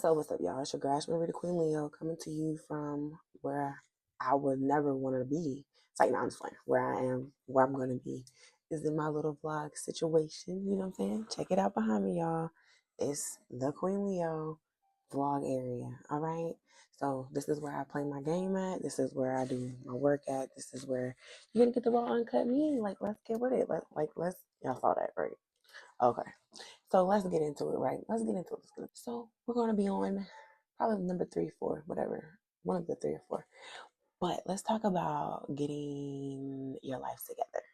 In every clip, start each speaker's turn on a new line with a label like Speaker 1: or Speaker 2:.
Speaker 1: What's up, y'all? It's your girl, Marita Queen Leo, coming to you from where I would never want to be. It's like, no, I'm just playing. Where I am, where I'm going to be, is in my little vlog situation. You know what I'm saying? Check it out behind me, y'all. It's the Queen Leo vlog area. All right. So this is where I play my game at. This is where I do my work at. This is where you're gonna get the raw uncut me. Like, let's get with it. Let's. Y'all saw that, right? Okay. So let's get into it, right? Let's get into it. So we're going to be on probably number 3, 4, whatever. One of the 3 or 4. But let's talk about getting your life together.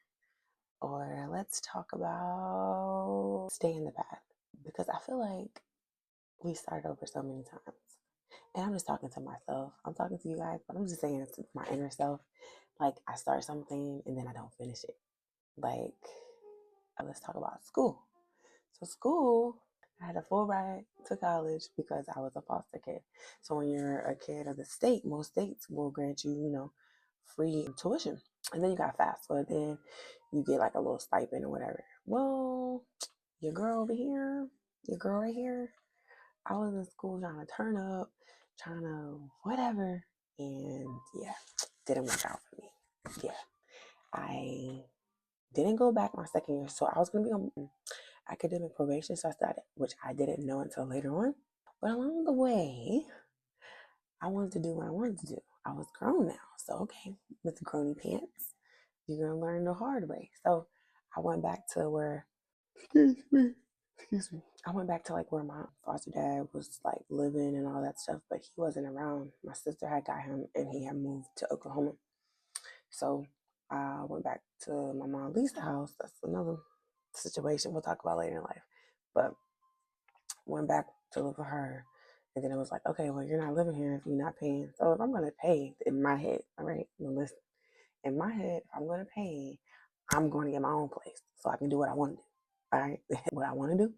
Speaker 1: Or let's talk about stay in the path. Because I feel like we started over so many times. And I'm just talking to myself. I'm talking to you guys, but I'm just saying it to my inner self. Like, I start something and then I don't finish it. Like, let's talk about school. So school, I had a full ride to college because I was a foster kid. So when you're a kid of the state, most states will grant you, free tuition. And then you got FAFSA, then you get like a little stipend or whatever. Well, your girl over here, your girl right here, I was in school trying to turn up, trying to whatever. And yeah, didn't work out for me. Yeah, I didn't go back my second year. So I was going to be on academic probation. So I started, which I didn't know until later on. But along the way, I wanted to do what I wanted to do. I was grown now. So, okay, with the crony pants, you're going to learn the hard way. So I went back to where, excuse me. I went back to like where my foster dad was like living and all that stuff, but he wasn't around. My sister had got him and he had moved to Oklahoma. So I went back to my mom Lisa's house. That's another situation we'll talk about later in life. But went back to live with her. And then it was like, okay, well, you're not living here if you're not paying. So if I'm going to pay in my head, all right, now listen, in my head, if I'm going to pay, I'm going to get my own place so I can do what I want to do. All right, what I want to do,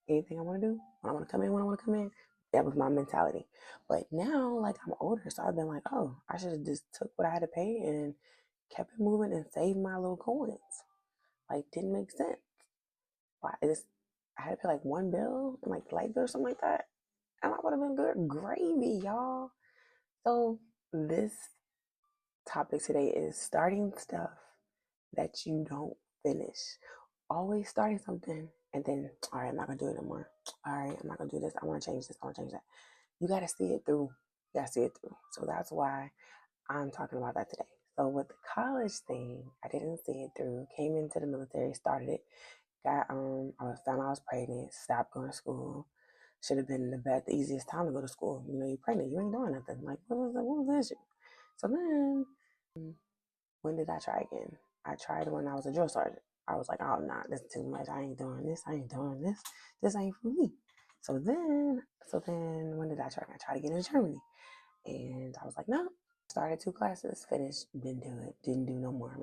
Speaker 1: anything I want to do, when I want to come in, when I want to come in. That was my mentality. But now, like, I'm older, so I've been like, oh, I should have just took what I had to pay and kept it moving and saved my little coins. Like, didn't make sense. Why? I had to pay like one bill and like light bill or something like that. And I would have been good gravy, y'all. So this topic today is starting stuff that you don't finish. Always starting something and then, all right, I'm not gonna do it no more. All right, I'm not gonna do this. I want to change this. I want to change that. You gotta see it through. You gotta see it through. So that's why I'm talking about that today. So with the college thing, I didn't see it through. Came into the military, started it. I was found I was pregnant. Stopped going to school. Should have been the easiest time to go to school. You know, you're pregnant. You ain't doing nothing. Like, what was the issue? So then, when did I try again? I tried when I was a drill sergeant. I was like, oh, nah, this is too much. I ain't doing this. I ain't doing this. This ain't for me. So then, when did I try? I tried to get into Germany. And I was like, no. Started 2 classes, finished, didn't do it. Didn't do no more.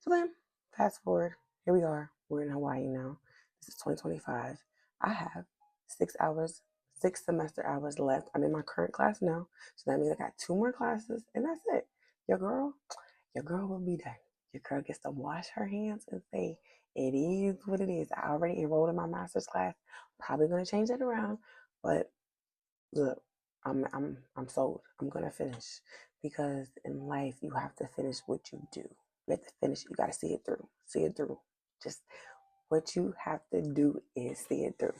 Speaker 1: So then, fast forward, here we are. We're in Hawaii now. This is 2025. I have 6 hours, 6 semester hours left. I'm in my current class now. So that means I got 2 more classes, and that's it. Your girl, your girl will be done. Your girl gets to wash her hands and say, it is what it is. I already enrolled in my master's class. Probably gonna change it around, but look, I'm sold. I'm gonna finish because in life you have to finish what you do. You have to finish. You gotta see it through. See it through. Just what you have to do is see it through.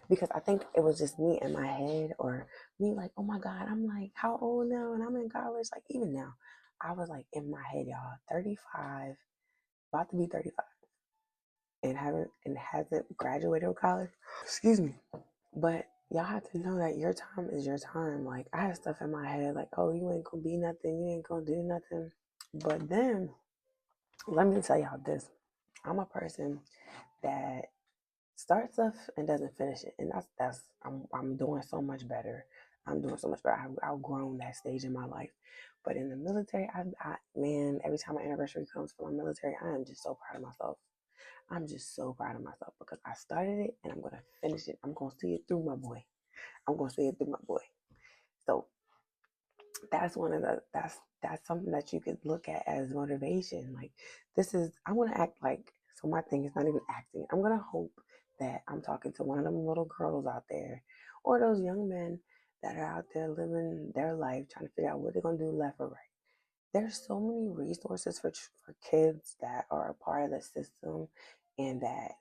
Speaker 1: Because I think it was just me in my head or me like, oh my God, I'm like, how old now? And I'm in college. Like even now, I was like in my head, y'all, 35, about to be 35, and hasn't graduated from college. Excuse me. But y'all have to know that your time is your time. Like I had stuff in my head like, oh, you ain't gonna be nothing, you ain't gonna do nothing. But then let me tell y'all this. I'm a person that starts stuff and doesn't finish it. And I'm doing so much better. I'm doing so much better. I've outgrown that stage in my life. But in the military, man, every time my anniversary comes for my military, I am just so proud of myself. I'm just so proud of myself because I started it and I'm gonna finish it. I'm gonna see it through, my boy. I'm gonna see it through, my boy. So that's one of the that's something that you could look at as motivation. Like I want to act like, so my thing is not even acting. I'm gonna hope that I'm talking to one of them little girls out there or those young men that are out there living their life, trying to figure out what they're going to do left or right. There's so many resources for kids that are a part of the system, and that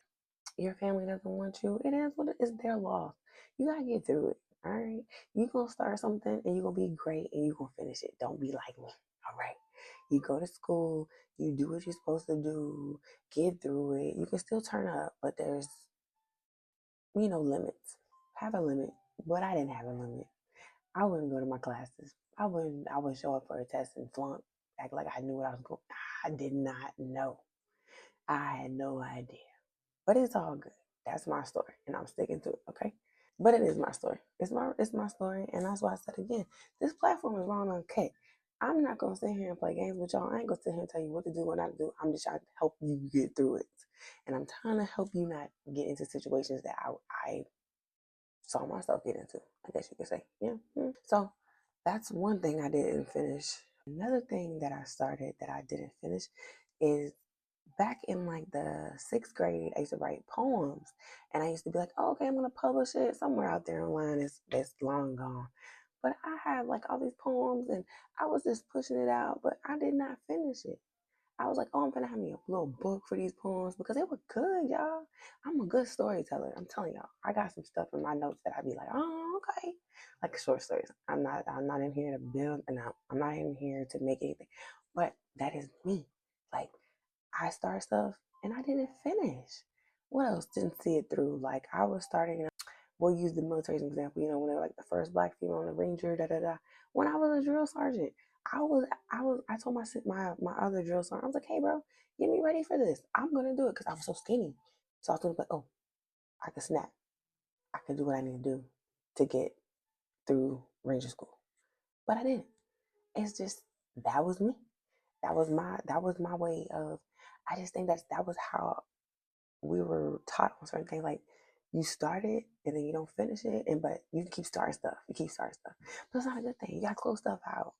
Speaker 1: your family doesn't want you. It is what it is, their loss. You gotta get through it. All right. You gonna start something and you're gonna be great and you're gonna finish it. Don't be like me. All right. You go to school, you do what you're supposed to do, get through it. You can still turn up, but there's limits. Have a limit. But I didn't have a limit. I wouldn't go to my classes. I would show up for a test and flunk, act like I knew what I was going. I did not know. I had no idea. But it's all good. That's my story, and I'm sticking to it. Okay. But it is my story. It's my story, and that's why I said again, this platform is wrong. Okay, I'm not gonna sit here and play games with y'all. I ain't gonna sit here and tell you what to do, what not to do. I'm just trying to help you get through it, and I'm trying to help you not get into situations that I saw myself get into. I guess you could say, yeah. So that's one thing I didn't finish. Another thing that I started that I didn't finish is back in like the sixth grade. I used to write poems, and I used to be like, oh, okay, I'm gonna publish it somewhere out there online. It's long gone, but I had like all these poems, and I was just pushing it out, but I did not finish it. I was like, oh, I'm gonna have me a little book for these poems because they were good, y'all. I'm a good storyteller. I'm telling y'all, I got some stuff in my notes that I'd be like, oh, okay, like short stories. I'm not in here to build, and I'm not in here to make anything, but that is me. Like, I start stuff and I didn't finish. What else? Didn't see it through. Like, I was starting. We'll use the military as an example. When they were like the first black female on the Ranger, da da da. When I was a drill sergeant, I told my other drill sergeant, I was like, hey bro, get me ready for this. I'm gonna do it because I was so skinny. So I was like, oh, I can snap. I can do what I need to do to get through Ranger school. But I didn't. It's just that was me. That was my way of. I just think that was how we were taught on certain things. Like, you start it and then you don't finish it, and but you keep starting stuff. You keep starting stuff. But it's not a good thing. You gotta close stuff out.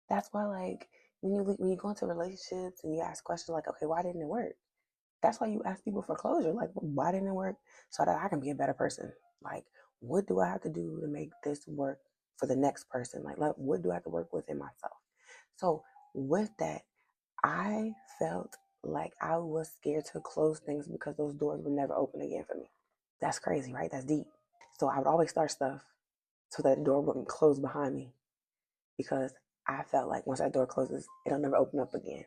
Speaker 1: That's why, like, when you go into relationships and you ask questions like, okay, why didn't it work? That's why you ask people for closure. Like, why didn't it work? So that I can be a better person. Like, what do I have to do to make this work for the next person? Like, what do I have to work within myself? So with that, I felt like I was scared to close things because those doors would never open again for me. That's crazy, right? That's deep. So I would always start stuff so that the door wouldn't close behind me, because I felt like once that door closes, it'll never open up again.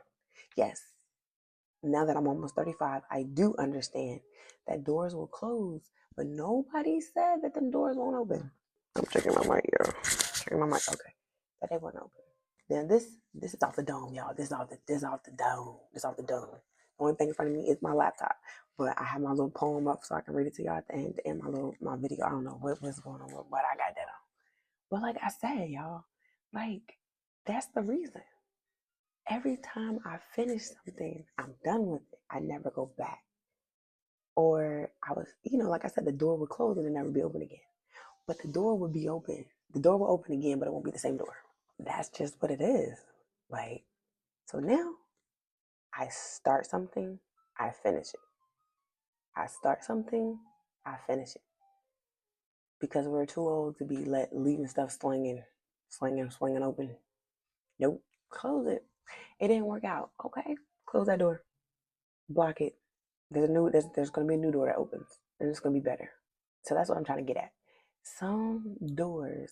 Speaker 1: Yes, now that I'm almost 35, I do understand that doors will close, but nobody said that them doors won't open. I'm checking my mic, y'all. Checking my mic. Okay, that they won't open. Then this is off the dome, y'all. This is off the dome. This is off the dome. The only thing in front of me is my laptop, but I have my little poem up so I can read it to y'all at the end. To end my video. I don't know what's going on, but I got that on. But like I said, y'all, like, that's the reason. Every time I finish something, I'm done with it. I never go back. Or I was, like I said, the door would close and it never be open again. But the door would be open. The door will open again, but it won't be the same door. That's just what it is. Like, so now I start something, I finish it. I start something, I finish it. Because we're too old to be leaving stuff swinging open. Nope. Close it. It didn't work out. Okay. Close that door. Block it. There's gonna be a new door that opens, and it's gonna be better. So that's what I'm trying to get at. Some doors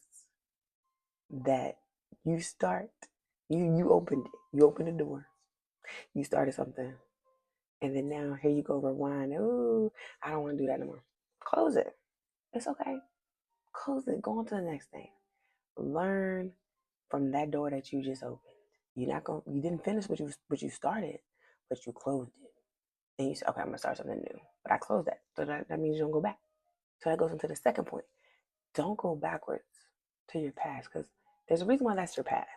Speaker 1: that you start, you opened it. You opened the door. You started something. And then now here you go, rewind. Ooh, I don't want to do that no more. Close it. It's okay. Close it. Go on to the next thing. Learn from that door that you just opened. You didn't finish what you started, but you closed it. And you said, okay, I'm gonna start something new. But I closed that. So that means you don't go back. So that goes into the second point. Don't go backwards to your past, because there's a reason why that's your past.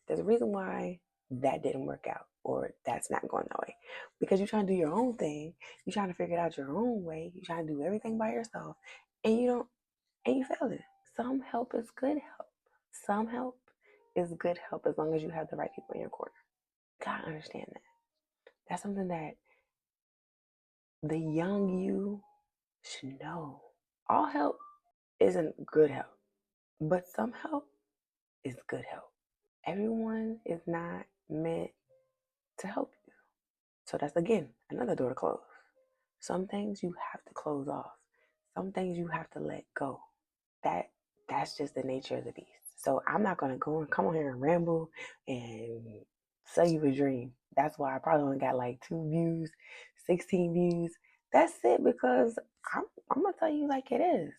Speaker 1: There's a reason why that didn't work out, or that's not going that way. Because you're trying to do your own thing. You're trying to figure it out your own way. You're trying to do everything by yourself. And you failed it. Some help is good help. Some help is good help as long as you have the right people in your corner. You gotta understand that. That's something that the young you should know. All help isn't good help. But some help is good help. Everyone is not meant to help you. So that's again another door to close. Some things you have to close off. Some things you have to let go. That's just the nature of the beast. So I'm not gonna go and come on here and ramble and sell you a dream. That's why I probably only got like 2 views, 16 views. That's it because I'm gonna tell you like it is.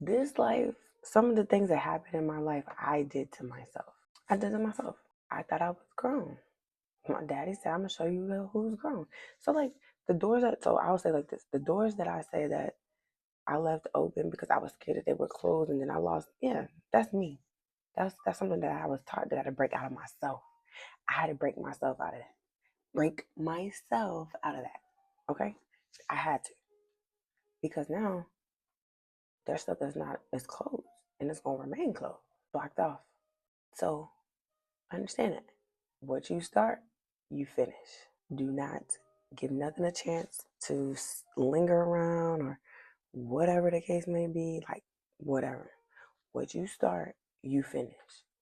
Speaker 1: This life, some of the things that happened in my life, I did to myself. I did to myself. I thought I was grown. My daddy said, I'm gonna show you who's grown. So like so I would say like this, the doors that I say that I left open because I was scared that they were closed and then I lost, yeah, that's me. That's something that I was taught that I had to break out of myself. I had to break myself out of that. Break myself out of that. Okay? I had to. Because now there's stuff that's not is closed and it's gonna remain closed, blocked off. So understand it. What you start, you finish. Do not give nothing a chance to linger around or whatever the case may be, like whatever. What you start, you finish.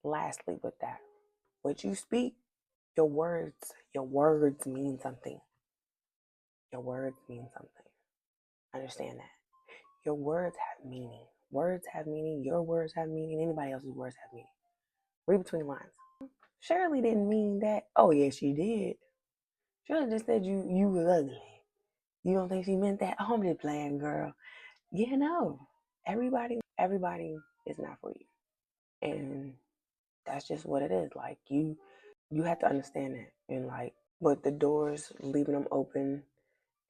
Speaker 1: Lastly, with that, what you speak, your words mean something. Your words mean something. Understand that. Your words have meaning. Words have meaning. Your words have meaning. Anybody else's words have meaning. Read between the lines. Shirley didn't mean that. Oh yes, she did. Shirley just said you was ugly. You don't think she meant that? Oh, I'm just playing, girl. Yeah, no. Everybody is not for you. And that's just what it is. Like you have to understand that. And like but the doors, leaving them open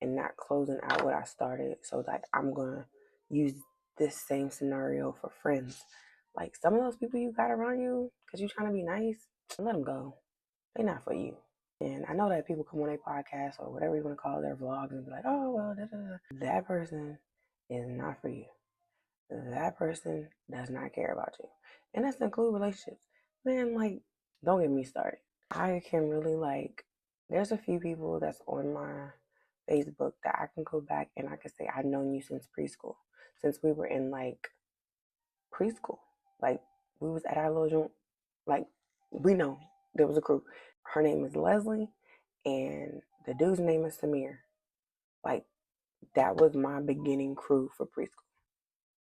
Speaker 1: and not closing out what I started. So like I'm gonna use this same scenario for friends. Like some of those people you got around you because you're trying to be nice, let them go. They're not for you. And I know that people come on their podcast or whatever you want to call their vlogs and be like, oh, well, da, da, da. That person is not for you. That person does not care about you. And that's include relationships. Man, like, don't get me started. I can really, like, there's a few people that's on my Facebook that I can go back and I can say, I've known you since preschool. Since we were in, like, preschool. Like, we was at our little joint. Like, we know there was a crew. Her name is Leslie, and the dude's name is Samir. Like, that was my beginning crew for preschool.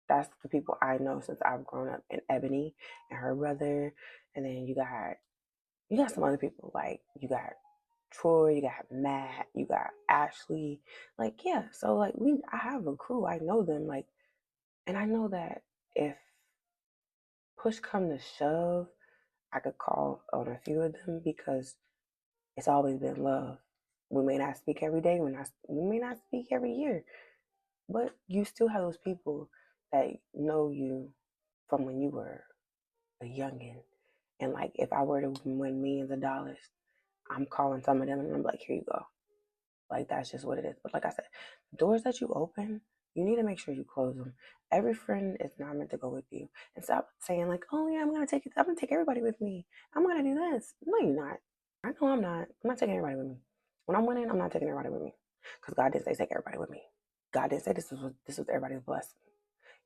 Speaker 1: That's the people I know since I've grown up. And Ebony and her brother, and then you got some other people. Like you got Troy, you got Matt, you got Ashley. Like yeah, so like I have a crew. I know them. Like, and I know that if push come to shove, I could call on a few of them because it's always been love. We may not speak every day. We may not speak every year, but you still have those people that know you from when you were a youngin'. And like, if I were to win millions of dollars, I'm calling some of them and I'm like, here you go. Like, that's just what it is. But like I said, doors that you open, you need to make sure you close them. Every friend is not meant to go with you. And stop saying like, oh yeah, I'm gonna take everybody with me. I'm gonna do this. No, you're not. I know I'm not. I'm not taking everybody with me. When I'm winning, I'm not taking everybody with me. Because God didn't say take everybody with me. God didn't say this was everybody's blessing.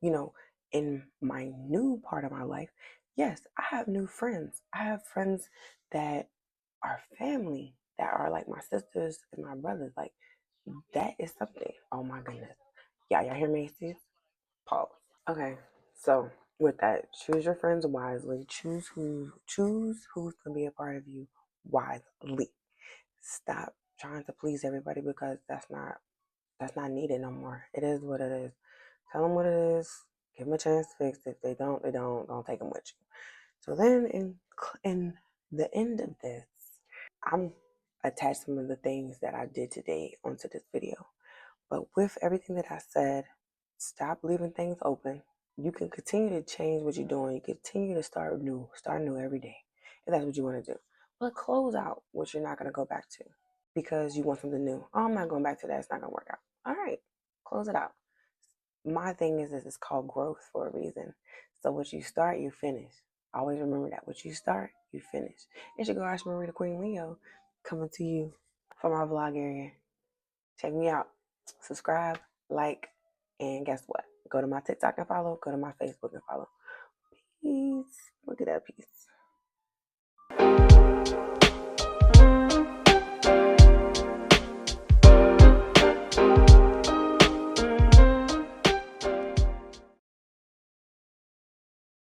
Speaker 1: You know, in my new part of my life, yes, I have new friends. I have friends that are family, that are like my sisters and my brothers. Like that is something. Oh my goodness. Yeah, y'all hear me? See? Pause. Okay, so with that, choose your friends wisely. Choose who's gonna be a part of you wisely. Stop trying to please everybody because that's not needed no more. It is what it is. Tell them what it is. Give them a chance to fix it. If they don't, they don't. Don't take them with you. So then, in the end of this, I'm attached some of the things that I did today onto this video. But with everything that I said, stop leaving things open. You can continue to change what you're doing. You continue to start new every day, if that's what you want to do. But close out what you're not going to go back to because you want something new. Oh, I'm not going back to that. It's not going to work out. All right, close it out. My thing is this: it's called growth for a reason. So what you start, you finish. Always remember that. What you start, you finish. It's your girl, Ash Marie, the Queen Leo, coming to you from our vlog area. Check me out. Subscribe, like, and guess what? Go to my TikTok and follow. Go to my Facebook and follow. Peace. Look at that piece.